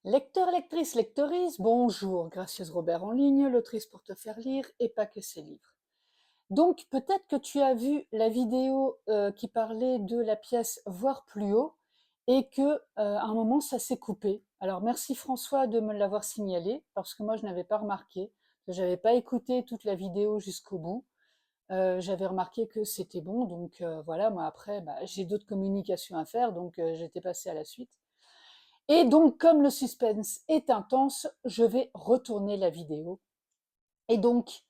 Lecteur, lectrice, lectrice, bonjour, gracieuse Robert en ligne, l'autrice pour te faire lire et pas que ses livres. Donc peut-être que tu as vu la vidéo qui parlait de la pièce Voir plus haut et que à un moment ça s'est coupé. Alors merci François de me l'avoir signalé parce que moi je n'avais pas remarqué, je n'avais pas écouté toute la vidéo jusqu'au bout. J'avais remarqué que c'était bon, donc voilà, moi après j'ai d'autres communications à faire, donc j'étais passée à la suite. Et donc, comme le suspense est intense, je vais retourner la vidéo et donc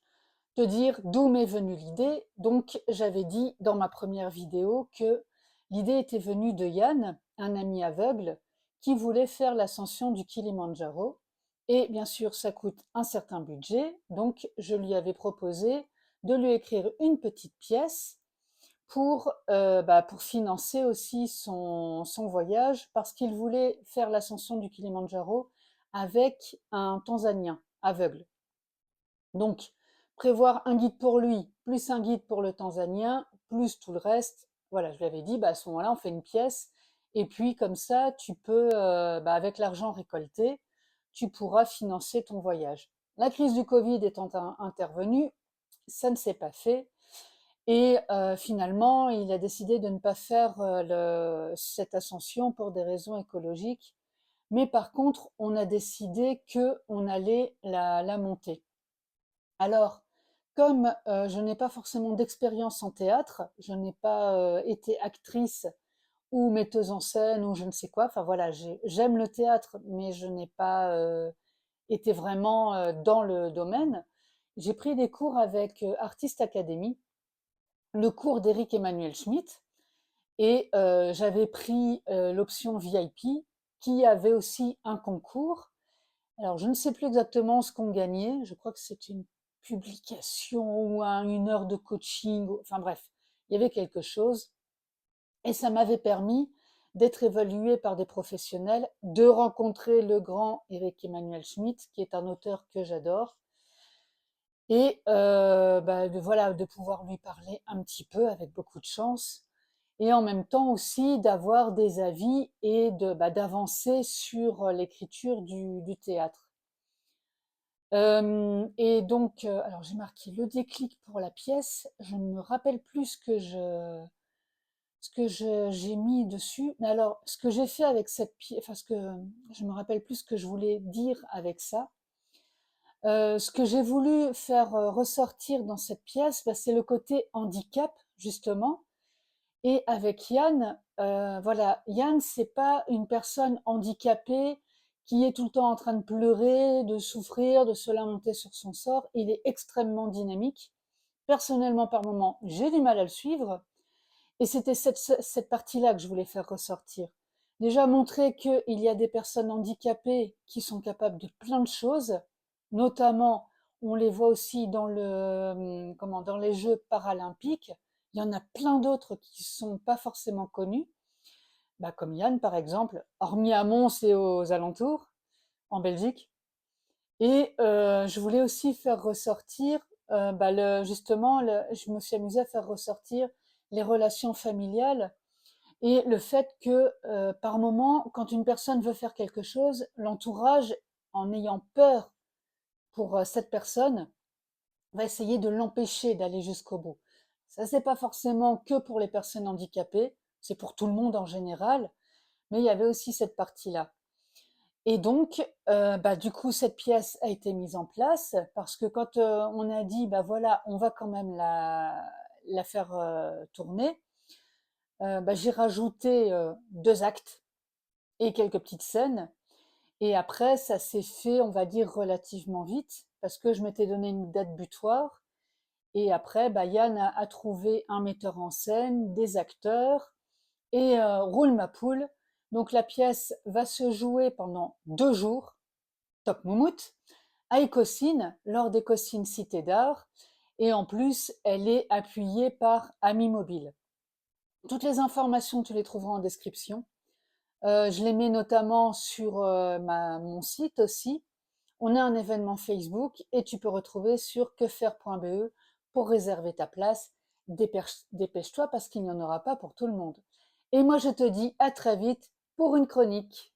te dire d'où m'est venue l'idée. Donc, j'avais dit dans ma première vidéo que l'idée était venue de Yann, un ami aveugle, qui voulait faire l'ascension du Kilimandjaro. Et bien sûr, ça coûte un certain budget, donc je lui avais proposé de lui écrire une petite pièce pour financer aussi son voyage, parce qu'il voulait faire l'ascension du Kilimandjaro avec un Tanzanien aveugle. Donc, prévoir un guide pour lui, plus un guide pour le Tanzanien, plus tout le reste, voilà, je lui avais dit, à ce moment-là, on fait une pièce, et puis comme ça, tu peux, avec l'argent récolté, tu pourras financer ton voyage. La crise du Covid étant intervenue, ça ne s'est pas fait, et finalement, il a décidé de ne pas faire cette ascension pour des raisons écologiques. Mais par contre, on a décidé qu'on allait la monter. Alors, comme je n'ai pas forcément d'expérience en théâtre, je n'ai pas été actrice ou metteuse en scène ou je ne sais quoi, enfin voilà, j'aime le théâtre, mais je n'ai pas été vraiment dans le domaine. J'ai pris des cours avec Artist Academy, le cours d'Éric Emmanuel Schmitt, et j'avais pris l'option VIP qui avait aussi un concours. Alors, je ne sais plus exactement ce qu'on gagnait. Je crois que c'était une publication ou une heure de coaching. Enfin bref, il y avait quelque chose. Et ça m'avait permis d'être évaluée par des professionnels, de rencontrer le grand Éric Emmanuel Schmitt, qui est un auteur que j'adore, et de pouvoir lui parler un petit peu avec beaucoup de chance, et en même temps aussi d'avoir des avis et d'avancer sur l'écriture du théâtre. Et donc, alors j'ai marqué le déclic pour la pièce. Je ne me rappelle plus j'ai mis dessus. Mais alors, ce que j'ai fait avec cette pièce, enfin, je me rappelle plus ce que je voulais dire avec ça. Ce que j'ai voulu faire ressortir dans cette pièce, c'est le côté handicap, justement. Et avec Yann, voilà, Yann, c'est pas une personne handicapée qui est tout le temps en train de pleurer, de souffrir, de se lamenter sur son sort. Il est extrêmement dynamique. Personnellement, par moments, j'ai du mal à le suivre. Et c'était cette partie-là que je voulais faire ressortir. Déjà montrer qu'il y a des personnes handicapées qui sont capables de plein de choses, notamment, on les voit aussi dans les Jeux paralympiques. Il y en a plein d'autres qui ne sont pas forcément connus, comme Yann par exemple, hormis à Mons et aux alentours, en Belgique. Et je voulais aussi faire ressortir, je me suis amusée à faire ressortir les relations familiales et le fait que par moment, quand une personne veut faire quelque chose, l'entourage, en ayant peur pour cette personne, va essayer de l'empêcher d'aller jusqu'au bout. Ça, c'est pas forcément que pour les personnes handicapées, c'est pour tout le monde en général, mais il y avait aussi cette partie-là. Et donc, du coup, cette pièce a été mise en place parce que quand on a dit, voilà, on va quand même la faire tourner, j'ai rajouté 2 actes et quelques petites scènes. Et après, ça s'est fait, on va dire, relativement vite parce que je m'étais donné une date butoir. Et après, Yann a trouvé un metteur en scène, des acteurs et roule ma poule. Donc la pièce va se jouer pendant 2 jours, top moumoute, à Écosine, lors d'Écosine Cité d'Art. Et en plus, elle est appuyée par Ami Mobile. Toutes les informations, tu les trouveras en description. Je les mets notamment sur mon site aussi. On a un événement Facebook et tu peux retrouver sur quefaire.be pour réserver ta place. Dépêche-toi parce qu'il n'y en aura pas pour tout le monde. Et moi, je te dis à très vite pour une chronique.